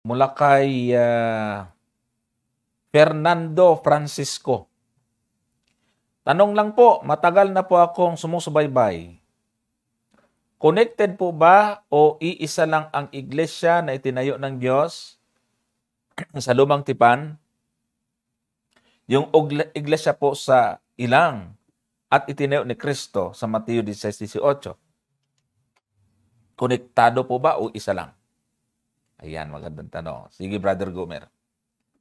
mula kay Fernando Francisco. Tanong lang po, matagal na po akong sumusubaybay. Connected po ba o iisa lang ang iglesia na itinayo ng Diyos sa Lumang Tipan? Yung iglesia po sa ilang at itinayo ni Kristo sa Mateo 16:18. Konektado po ba o isa lang? Ayan, magandang tanong. Sige, Brother Gomer.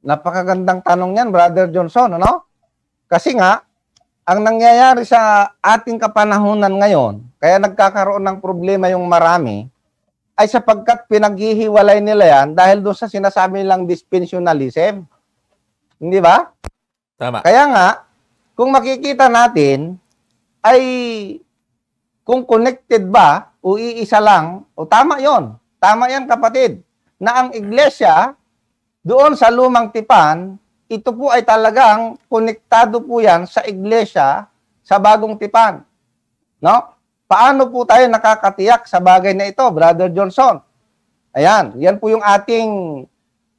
Napakagandang tanong yan, Brother Johnson, ano? Kasi nga, ang nangyayari sa ating kapanahunan ngayon, kaya nagkakaroon ng problema yung marami, ay sapagkat pinaghihiwalay nila yan dahil doon sa sinasabi nilang dispensationalism. Hindi ba? Tama. Kaya nga, kung makikita natin, ay kung connected ba o iisa lang, o tama yon. Tama yan, kapatid, na ang iglesia doon sa Lumang Tipan, ito po ay talagang konektado po yan sa iglesia sa Bagong Tipan. No? Paano po tayo nakakatiyak sa bagay na ito, Brother Johnson? Ayan, yan po yung ating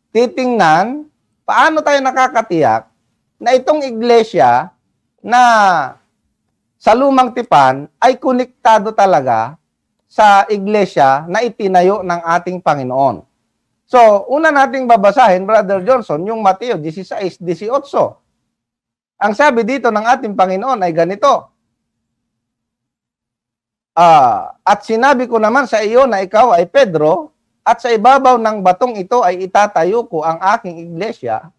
titingnan. Paano tayo nakakatiyak na itong iglesia na sa Lumang Tipan ay konektado talaga sa iglesia na itinayo ng ating Panginoon. So, una nating babasahin, Brother Johnson, yung Mateo 16:18. Ang sabi dito ng ating Panginoon ay ganito. At sinabi ko naman sa iyo na ikaw ay Pedro, at sa ibabaw ng batong ito ay itatayo ko ang aking iglesia,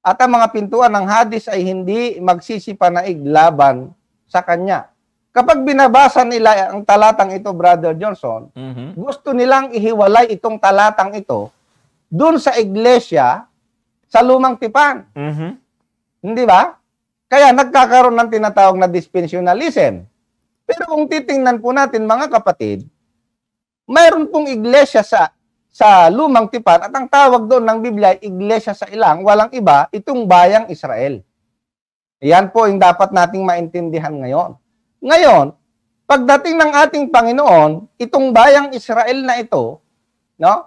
at ang mga pintuan ng Hades ay hindi magsisipanaig laban sa kanya. Kapag binabasa nila ang talatang ito, Brother Johnson, gusto nilang ihiwalay itong talatang ito doon sa iglesia sa Lumang Tipan. Hindi ba? Kaya nagkakaroon ng tinatawag na dispensationalism. Pero kung titingnan po natin, mga kapatid, mayroon pong iglesia sa Lumang Tipan at ang tawag doon ng Biblia ay iglesia sa ilang, walang iba, itong bayang Israel. Yan po yung dapat nating maintindihan ngayon. Ngayon, pagdating ng ating Panginoon, itong bayang Israel na ito, no?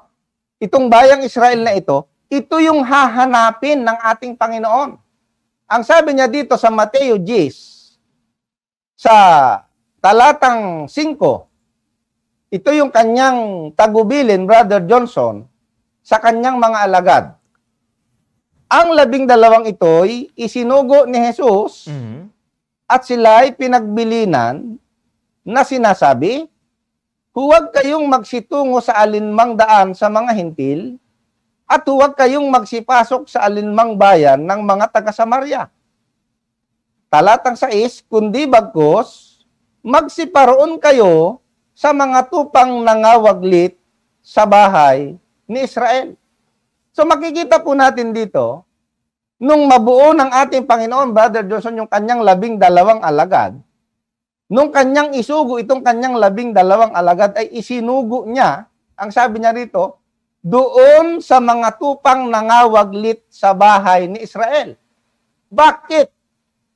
Itong bayang Israel na ito yung hahanapin ng ating Panginoon. Ang sabi niya dito sa Mateo 10, sa talatang 5, ito yung kanyang tagubilin, Brother Johnson, sa kanyang mga alagad. Ang 12 ito'y isinugo ni Jesus at sila'y pinagbilinan na sinasabi, huwag kayong magsitungo sa alinmang daan sa mga hintil at huwag kayong magsipasok sa alinmang bayan ng mga taga-Samaria. Talatang 6, kundi bagkus, magsiparoon kayo sa mga tupang nangawaglit sa bahay ni Israel. So makikita po natin dito, nung mabuo ng ating Panginoon, Brother Johnson, yung kanyang 12 alagad, nung kanyang isugo itong kanyang 12 alagad ay isinugo niya, ang sabi niya rito, doon sa mga tupang nangawaglit sa bahay ni Israel. Bakit?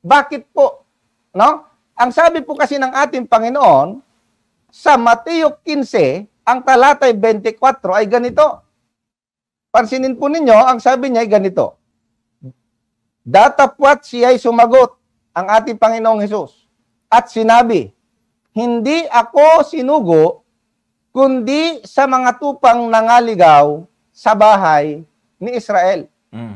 Bakit po? No? Ang sabi po kasi ng ating Panginoon, sa Mateo 15, ang talatay 24 ay ganito. Pansinin po ninyo, ang sabi niya ay ganito. Datapwat siya ay sumagot, ang ating Panginoong Hesus. At sinabi, hindi ako sinugo, kundi sa mga tupang nangaligaw sa bahay ni Israel.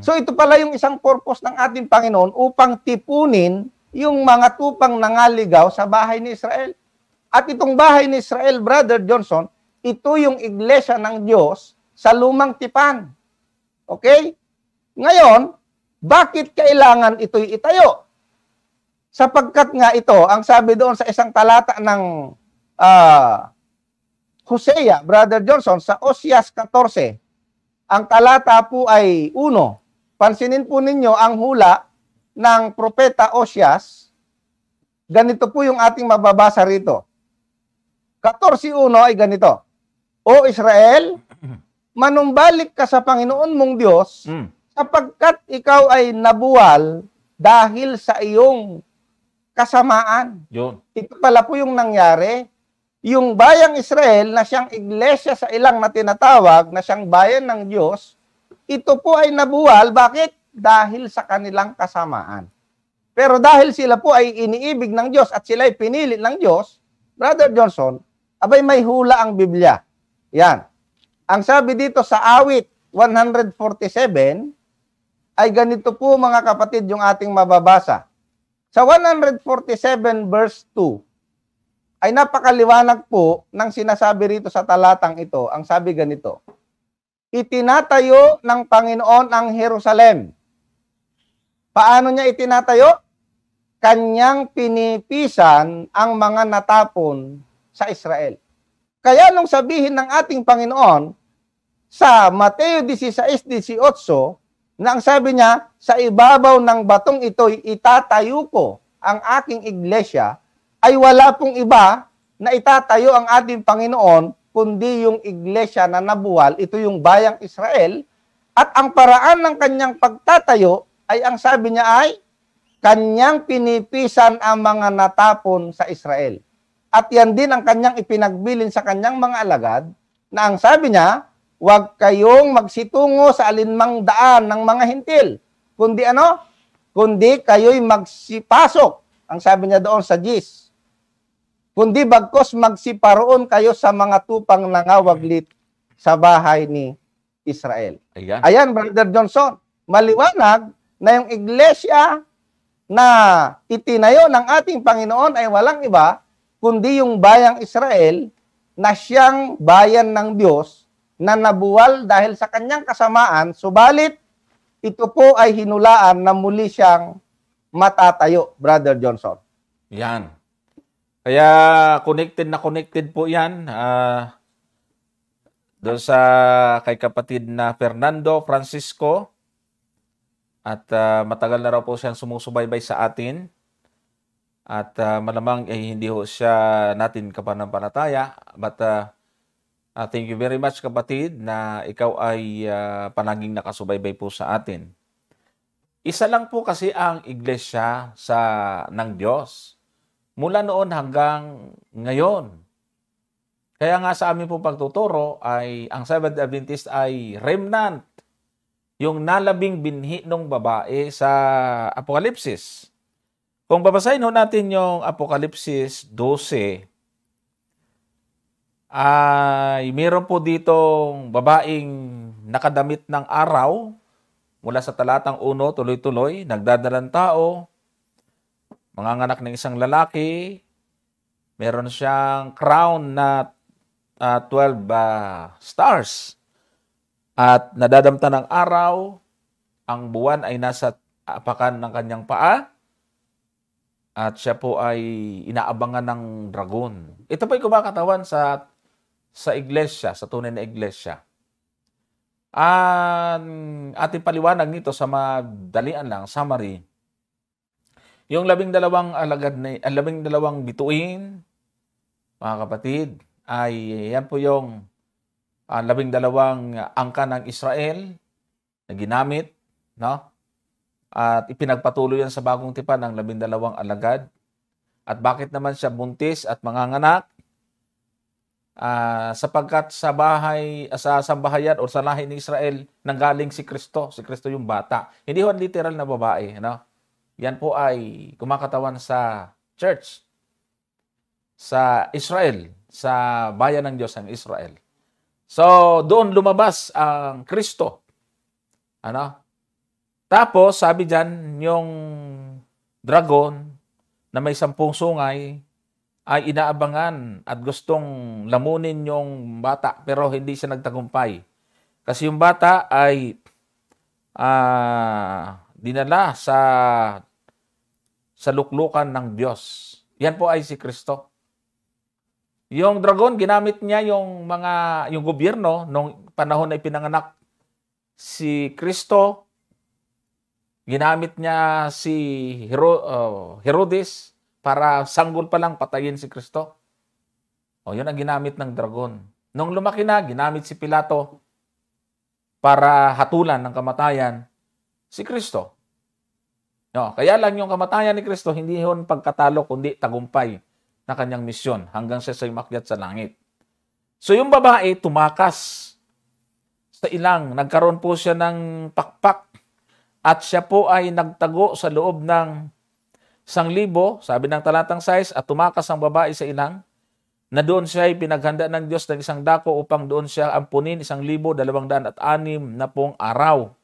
So ito pala yung isang purpose ng ating Panginoon upang tipunin yung mga tupang nangaligaw sa bahay ni Israel. At itong bahay ni Israel, Brother Johnson, ito yung iglesia ng Diyos sa Lumang Tipan. Okay? Ngayon, bakit kailangan ito'y itayo? Sapagkat nga ito, ang sabi doon sa isang talata ng Hosea, Brother Johnson, sa Oseas 14, ang talata po ay 1. Pansinin po ninyo ang hula ng propeta Oseas. Ganito po yung ating mababasa rito. 14:1 ay ganito. O Israel, manumbalik ka sa Panginoon mong Diyos, sapagkat ikaw ay nabuwal dahil sa iyong kasamaan. Yun. Ito pala po yung nangyari. Yung bayang Israel na siyang iglesia sa ilang na tinatawag na siyang bayan ng Diyos ito po ay nabuwal. Bakit? Dahil sa kanilang kasamaan. Pero dahil sila po ay iniibig ng Diyos at sila ay pinili ng Diyos, Brother Johnson, abay may hula ang Biblia. Yan. Ang sabi dito sa awit 147, ay ganito po mga kapatid yung ating mababasa. Sa 147 verse 2, ay napakaliwanag po ng sinasabi rito sa talatang ito. Ang sabi ganito, itinatayo ng Panginoon ang Jerusalem. Paano niya itinatayo? Kanyang pinipisan ang mga natapon sa Israel. Kaya nung sabihin ng ating Panginoon sa Mateo 16:18, na ang sabi niya, sa ibabaw ng batong ito'y itatayo ko ang aking iglesia, ay wala pong iba na itatayo ang ating Panginoon, kundi yung iglesia na nabuwal, ito yung bayang Israel, at ang paraan ng kanyang pagtatayo ay ang sabi niya ay, kanyang pinipisan ang mga natapon sa Israel. At yan din ang kanyang ipinagbilin sa kanyang mga alagad, na ang sabi niya, huwag kayong magsitungo sa alinmang daan ng mga hintil, kundi ano? Kundi kayo'y magsipasok, ang sabi niya doon sa Gis. Kundi bagkos magsiparoon kayo sa mga tupang nangawaglit sa bahay ni Israel. Ayan, Brother Johnson, maliwanag na yung iglesia na itinayo ng ating Panginoon ay walang iba, kundi yung bayang Israel na siyang bayan ng Diyos na nabuwal dahil sa kanyang kasamaan, subalit ito po ay hinulaan na muli siyang matatayo, Brother Johnson. Yan. Kaya connected po yan doon sa kay kapatid na Fernando Francisco at matagal na raw po siyang sumusubaybay sa atin at malamang hindi ho siya natin kapanampalataya but thank you very much kapatid na ikaw ay palaging nakasubaybay po sa atin. Isa lang po kasi ang iglesia ng Diyos. Mula noon hanggang ngayon. Kaya nga sa amin po pagtuturo ay ang Seventh Adventist ay remnant. Yung nalabing binhi ng babae sa Apokalipsis. Kung babasahin ho natin yung Apokalipsis 12, ay meron po ditong babaeng nakadamit ng araw mula sa talatang 1, tuloy-tuloy, nagdadalang tao, manganganak ng isang lalaki, meron siyang crown na 12 stars. At nadadamta ng araw, ang buwan ay nasa apakan ng kanyang paa, at siya po ay inaabangan ng dragon. Ito po ay kumakatawan sa iglesia, sa tunay na iglesia. Ating paliwanag nito sa madalian lang, summary. Yung 12 alagad na 12 bituin, mga kapatid, ay yan po yung 12 angka ng Israel na ginamit, no? At ipinagpatuloy yan sa bagong tipan ng 12 alagad. At bakit naman siya buntis at manganganak? Sapagkat sa sambahayan o sa lahi ni Israel nanggaling si Kristo. Si Kristo yung bata. Hindi ho literal na babae, no? Yan po ay kumakatawan sa church, sa Israel, sa bayan ng Diyos, ang Israel. So, doon lumabas ang Kristo. Ano? Tapos, sabi dyan, yung dragon na may 10 sungay ay inaabangan at gustong lamunin yung bata, pero hindi siya nagtagumpay. Kasi yung bata ay dinala sa luklukan ng Diyos. Yan po ay si Kristo. Yung dragon, ginamit niya yung gobyerno nung panahon na ipinanganak si Kristo. Ginamit niya si Herodes para sanggol pa lang patayin si Kristo. O, yun ang ginamit ng dragon. Nung lumaki na, ginamit si Pilato para hatulan ng kamatayan si Kristo. No, kaya lang yung kamatayan ni Kristo, hindi yun pagkatalo, kundi tagumpay na kanyang misyon hanggang siya umakyat sa langit. So yung babae tumakas sa ilang. Nagkaroon po siya ng pakpak at siya po ay nagtago sa loob ng 1,000, sabi ng talatang 6, at tumakas ang babae sa ilang, na doon siya ay pinaghanda ng Diyos ng isang dako upang doon siya ampunin 1,206 na pong araw.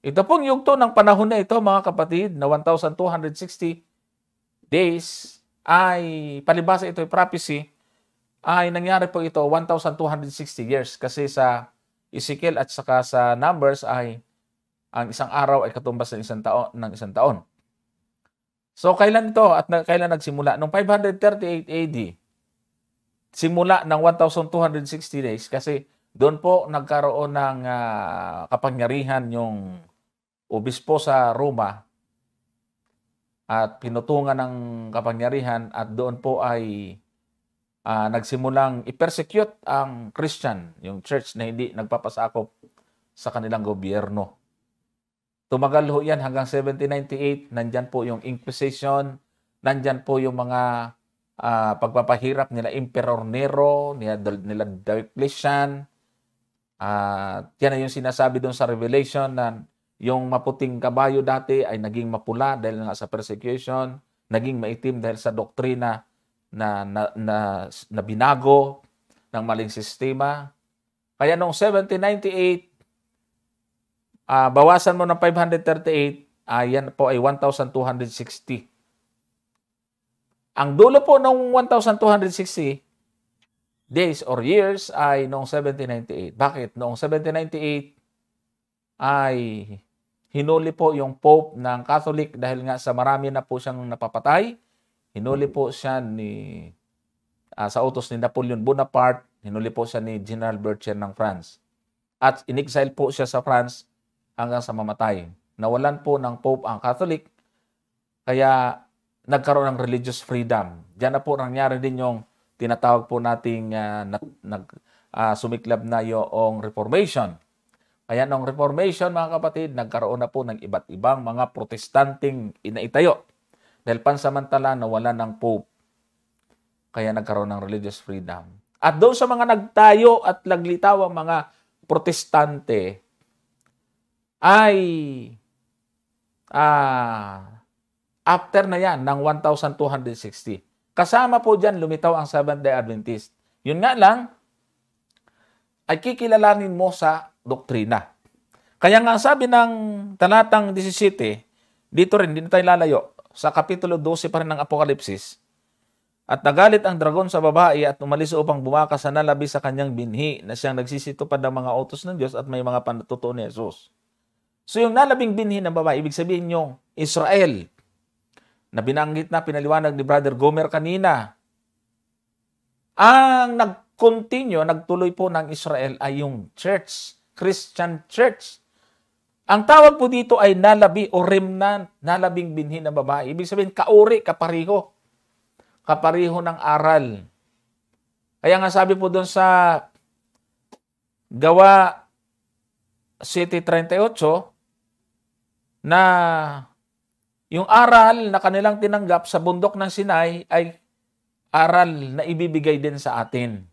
Ito pong yugto ng panahon na ito, mga kapatid, na 1,260 days ay, palibasa ito ay prophecy, ay nangyari po ito 1,260 years. Kasi sa Ezekiel at saka sa Numbers ay ang isang araw ay katumbas ng isang taon. So, kailan ito at kailan nagsimula? Noong 538 AD, simula ng 1,260 days kasi doon po nagkaroon ng kapangyarihan yung obispo sa Roma at pinutungan ng kapangyarihan at doon po ay nagsimulang i-persecute ang Christian, yung church na hindi nagpapasakop sa kanilang gobyerno. Tumagal ho yan hanggang 1798, nandyan po yung Inquisition, nandyan po yung mga pagpapahirap nila Emperor Nero, nila Diocletian. Yan na yung sinasabi doon sa Revelation na yung maputing kabayo dati ay naging mapula dahil nga sa persecution, naging maitim dahil sa doktrina na binago ng maling sistema. Kaya noong 1798, bawasan mo ng 538, yan po ay 1,260. Ang dulo po ng 1,260 days or years ay noong 1798. Bakit? Noong 1798 ay hinuli po yung Pope ng Catholic dahil nga sa marami na po siyang napapatay. Hinuli po siya sa utos ni Napoleon Bonaparte, hinuli po siya ni General Berthier ng France. At in-exile po siya sa France hanggang sa mamatay. Nawalan po ng Pope ang Catholic, kaya nagkaroon ng religious freedom. Diyan na po nangyari din yung tinatawag po nating sumiklab na yung Reformation. Kaya noong Reformation, mga kapatid, nagkaroon na po ng iba't ibang mga protestanting inaitayo. Dahil pansamantala nawala ng Pope. Kaya nagkaroon ng religious freedom. At doon sa mga nagtayo at naglitaw ang mga protestante, ay after na yan ng 1,260. Kasama po dyan lumitaw ang Seventh-day Adventist. Yun nga lang, ay kikilalanin mo sa doktrina. Kaya nga sabi ng talatang 17, dito rin, hindi na tayo lalayo, sa Kapitulo 12 pa rin ng Apokalipsis, at nagalit ang dragon sa babae at umalis upang bumakas sa nalabi sa kanyang binhi na siyang nagsisitupad ng mga utos ng Diyos at may mga panatutuo ni Jesus. So yung nalabing binhi ng babae, ibig sabihin yung Israel, na binanggit na pinaliwanag ni Brother Gomer kanina. Ang nag-continue, nagtuloy po ng Israel ay yung church, Christian church. Ang tawag po dito ay nalabi o remnant, nalabing binhi ng babae. Ibig sabihin, kauri, kapariho. Kapariho ng aral. Kaya nga sabi po doon sa Gawa 7:38, na yung aral na kanilang tinanggap sa bundok ng Sinai ay aral na ibibigay din sa atin.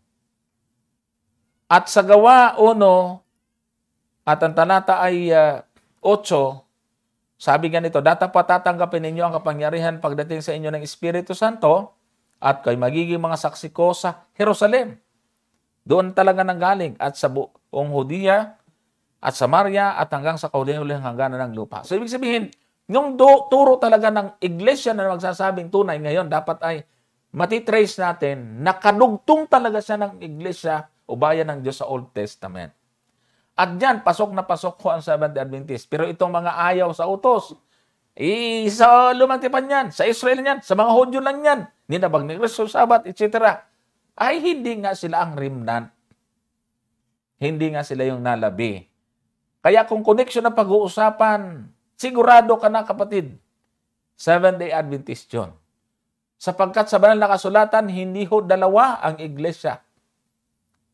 At sa Gawa 1, at ang talata ay 8, sabi ganito, "Dapat tatanggapin ninyo ang kapangyarihan pagdating sa inyo ng Espiritu Santo at kayo magiging mga saksi ko sa Jerusalem." Doon talaga nanggaling at sa buong Judea at Samaria at hanggang sa kahuling-huling hangganan ng lupa. So ibig sabihin, yung turo talaga ng iglesia na magsasabing tunay ngayon, dapat ay matitrace natin, nakadugtong talaga siya ng iglesia o bayan ng Diyos sa Old Testament. At diyan, pasok na pasok ko ang Seventh-day Adventist. Pero itong mga ayaw sa utos, sa Lumang Tipan yan, sa Israel yan, sa mga Hudyo lang yan, ninabag ni Kristo Sabat, etc. Ay hindi nga sila ang remnant. Hindi nga sila yung nalabi. Kaya kung connection na pag-uusapan, sigurado ka na, kapatid, Seventh-day Adventist yun. Sapagkat sa banal na kasulatan, hindi ho dalawa ang iglesia.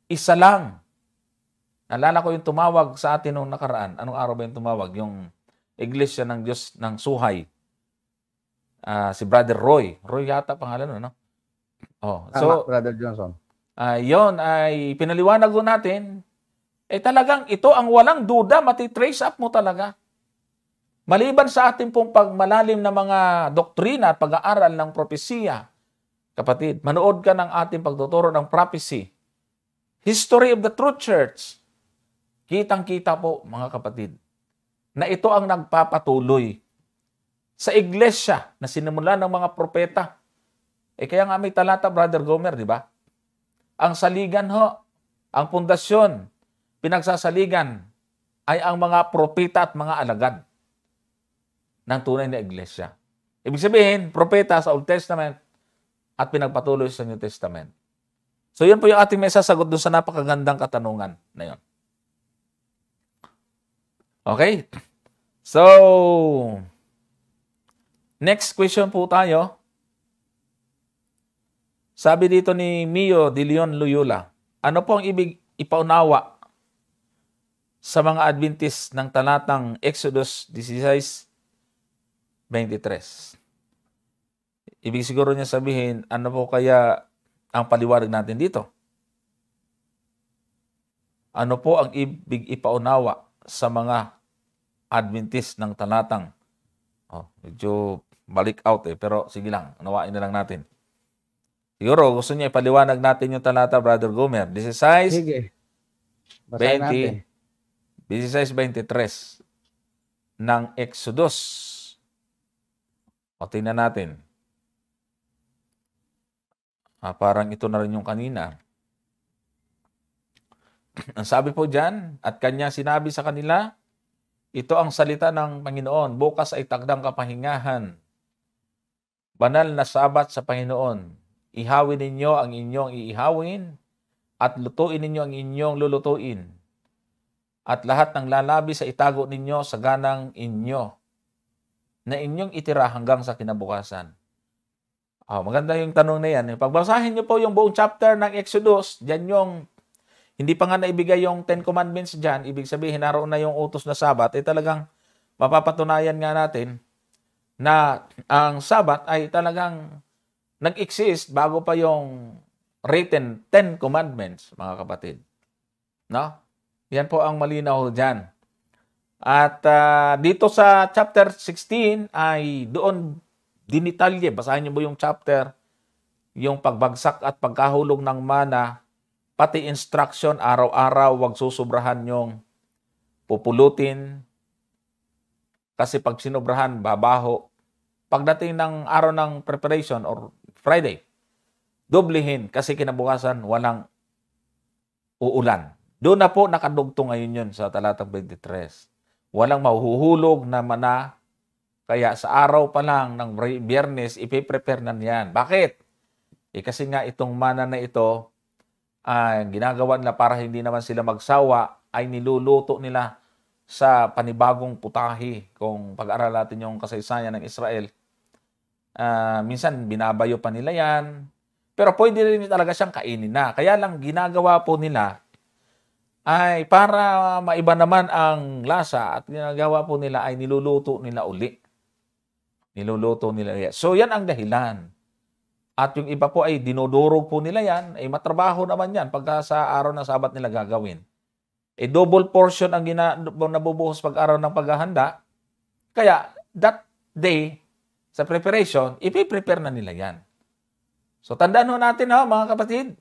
Isa lang. Naalala ko yung tumawag sa atin nung nakaraan. Anong araw ba yung tumawag? Yung iglesia ng Diyos ng Suhay. Si Brother Roy. Roy yata pangalan, no? Oh, so, Brother Johnson. Yon ay pinaliwanag ko natin. talagang ito ang walang duda, matitrace up mo talaga. Maliban sa ating pong pagmalalim na mga doktrina at pag-aaral ng propesiya, kapatid, manood ka ng ating pagtuturo ng prophecy, History of the True Church. Kitang-kita po, mga kapatid, na ito ang nagpapatuloy sa iglesia na sinimula ng mga propeta. Kaya nga may talata, Brother Gomer, di ba? Ang saligan ang pundasyon, pinagsasaligan, ay ang mga propeta at mga alagad ng tunay na iglesia. Ibig sabihin, propeta sa Old Testament at pinagpatuloy sa New Testament. So, yun po yung ating may sasagot doon sa napakagandang katanungan na yun. Okay? So, next question po tayo. Sabi dito ni Mio de Leon Loyola, ano po ang ibig ipaunawa sa mga Adventist ng talatang Exodus 16:23? Ibig siguro niya sabihin, ano po kaya ang paliwanag natin dito? Ano po ang ibig ipaunawa sa mga Adventist ng talatang? Medyo balik out pero sige lang, unawain na lang natin. Siguro gusto niya ipaliwanag natin yung talata, Brother Gomer. 16, Sige. 20, 16:23 ng Exodus. Tingnan natin. Parang ito na rin yung kanina. Ang sabi po dyan, at kanya sinabi sa kanila, ito ang salita ng Panginoon, bukas ay takdang kapahingahan. Banal na sabat sa Panginoon. Ihawin ninyo ang inyong iihawin, at lutuin ninyo ang inyong lulutuin. At lahat ng lalabi sa itago ninyo sa ganang inyo, na inyong itira hanggang sa kinabukasan. Maganda yung tanong na yan. Pagbasahin niyo po yung buong chapter ng Exodus, dyan yung, hindi pa nga naibigay yung 10 Commandments dyan, ibig sabihin naroon na yung utos na Sabat, talagang mapapatunayan nga natin na ang Sabat ay talagang nag-exist bago pa yung written 10 Commandments, mga kapatid. No? Yan po ang malinaw dyan. At dito sa chapter 16 ay doon dinitalye, basahin niyo po yung chapter, yung pagbagsak at pagkahulog ng mana, pati instruction, araw-araw, wag susubrahan yung pupulutin. Kasi pag sinubrahan, babaho. Pagdating ng araw ng preparation or Friday, doblehin kasi kinabukasan walang uulan. Doon na po nakadugtong ngayon yun sa talatang 23. Walang mahuhulog na mana. Kaya sa araw pa lang ng Biyernes, ipiprepare na niyan. Bakit? Kasi nga itong mana na ito, ginagawa nila para hindi naman sila magsawa, ay niluluto nila sa panibagong putahe. Kung pag-aral natin yung kasaysayan ng Israel, minsan binabayo pa nila yan. Pero pwede rin talaga siyang kainin na. Kaya lang ginagawa po nila ay para maiba naman ang lasa at ginagawa po nila ay niluluto nila uli. Niluluto nila yan. So, yan ang dahilan. At yung iba po ay dinudurog po nila yan. Matrabaho naman yan pagka sa araw ng Sabat nila gagawin. Double portion ang nabubuhos pag-araw ng paghahanda. Kaya, that day, sa preparation, ipiprepare na nila yan. So, tandaan ho natin mga kapatid.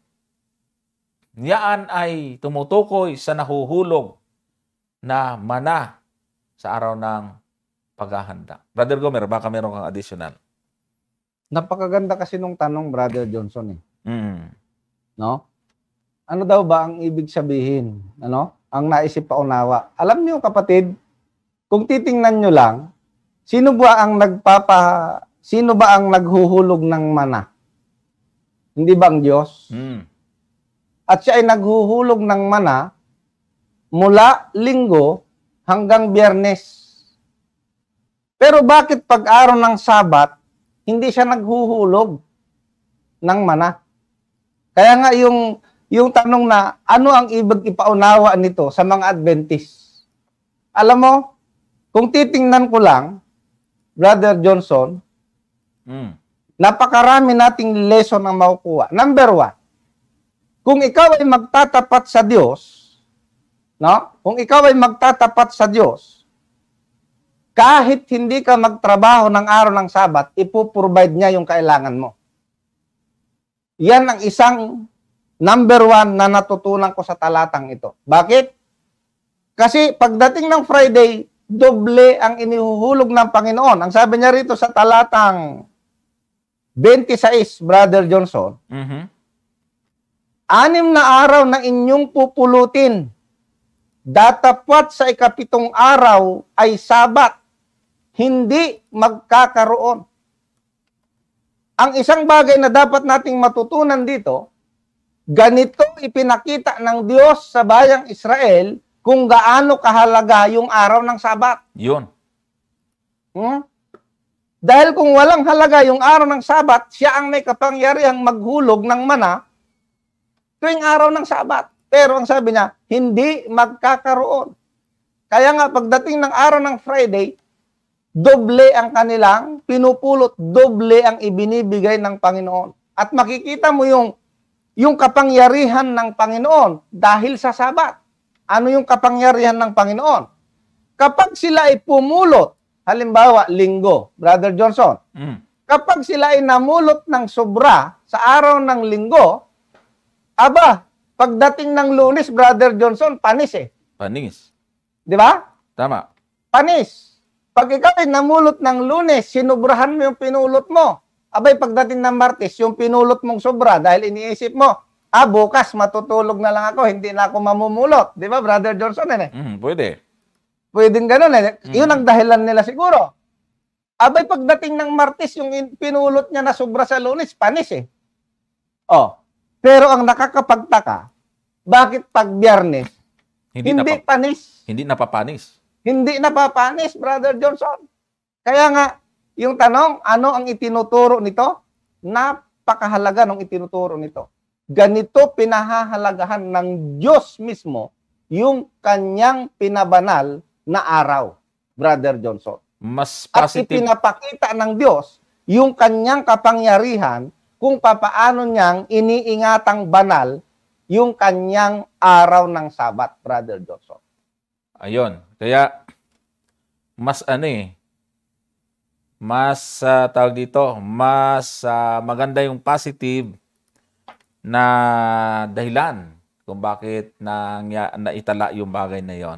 Yan ay tumutukoy sa nahuhulog na mana sa araw ng paghahanda. Brother Gomer, baka meron kang additional. Napakaganda kasi nung tanong, Brother Johnson. No? Ano daw ba ang ibig sabihin? Ano? Ang naisip paunawa. Alam niyo kapatid, kung titingnan niyo lang, sino ba ang naghuhulog ng mana? Hindi ba ang Diyos? At siya ay naghuhulog ng mana mula Linggo hanggang Biyernes. Pero bakit pag araw ng Sabat, hindi siya naghuhulog ng mana? Kaya nga yung tanong na ano ang ibig ipaunawa nito sa mga Adventist? Alam mo, kung titingnan ko lang, Brother Johnson, napakarami nating lesson ang makukuha. Number 1, kung ikaw ay magtatapat sa Diyos, No? Kung ikaw ay magtatapat sa Diyos, kahit hindi ka magtrabaho ng araw ng Sabat, ipoprovide niya yung kailangan mo. Yan ang isang number 1 na natutunan ko sa talatang ito. Bakit? Kasi pagdating ng Friday, doble ang inihuhulog ng Panginoon. Ang sabi niya rito sa talatang 26, Brother Johnson, 6 na araw na inyong pupulutin. Datapwat sa ika-7 araw ay Sabat. Hindi magkakaroon. Ang isang bagay na dapat nating matutunan dito, ganito ipinakita ng Diyos sa bayang Israel kung gaano kahalaga yung araw ng Sabat. Yun. Dahil kung walang halaga yung araw ng Sabat, siya ang may kapangyarihang maghulog ng mana tuwing araw ng Sabat. Pero ang sabi niya, hindi magkakaroon. Kaya nga pagdating ng araw ng Friday, doble ang kanilang pinupulot, doble ang ibinibigay ng Panginoon. At makikita mo yung kapangyarihan ng Panginoon dahil sa Sabat. Ano yung kapangyarihan ng Panginoon? Kapag sila ay pumulot, halimbawa, linggo, Brother Johnson, kapag sila ay namulot ng sobra sa araw ng linggo, aba, pagdating ng Lunes, Brother Johnson, panis eh. Panis. Di ba? Tama. Panis. Pag ikaw ay namulot ng Lunes, sinubrahan mo yung pinulot mo. Abay, pagdating ng Martes, yung pinulot mong sobra dahil iniisip mo, bukas matutulog na lang ako, hindi na ako mamumulot. Di ba, Brother Johnson? Pwede. Pwedeng ganun eh. Yun ang dahilan nila siguro. Abay, pagdating ng Martes, yung pinulot niya na sobra sa Lunes, panis eh. Pero ang nakakapagtaka, bakit pag Biyernes, hindi panis? Hindi napapanis. Hindi napapanis, Brother Johnson. Kaya nga, yung tanong, ano ang itinuturo nito? Napakahalaga ng itinuturo nito. Ganito pinahahalagahan ng Diyos mismo yung kanyang pinabanal na araw, Brother Johnson. Mas At positive. ipinapakita ng Diyos yung kanyang kapangyarihan kung papaano niyang iniingatang banal yung kanyang araw ng Sabat, Brother Johnson. Ayun. Kaya, mas tawag dito, mas maganda yung positive na dahilan kung bakit naitala yung bagay na yon.